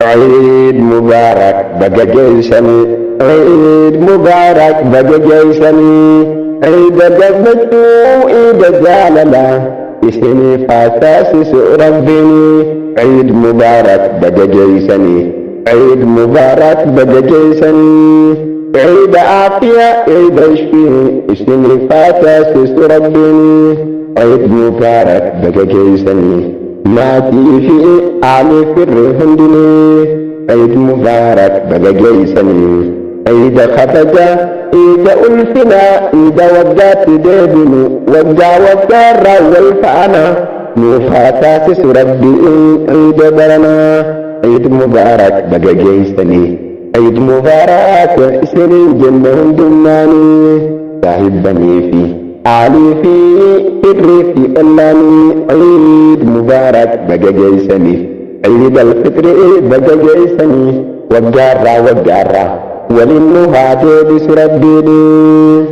عيد مبارك بقى جيشني، عيد مبارك بقى جيشني، عيد قبته عيد جالله يسني فاساس ربني. عيد مبارك بقى جيشني، عيد مبارك بقى جيشني، عيد عافية عيد عشقي يسني فاساس ربني. عيد مبارك بقى جيشني ما في علي في الهندني. عيد مبارك بقى جيشني، عيد خفجة عيد ألفنا عيد وقات ديبني وقا والفانا مفاتات ربي عيد برنا. عيد مبارك بقى جيشني، عيد مبارك سنين جنة دماني صاحبني فيه علي في الريف اللاني. عيد مبارك بقى جيشني، عيد الفطر بقى جيشني وقارة وللنهاد بسربيني.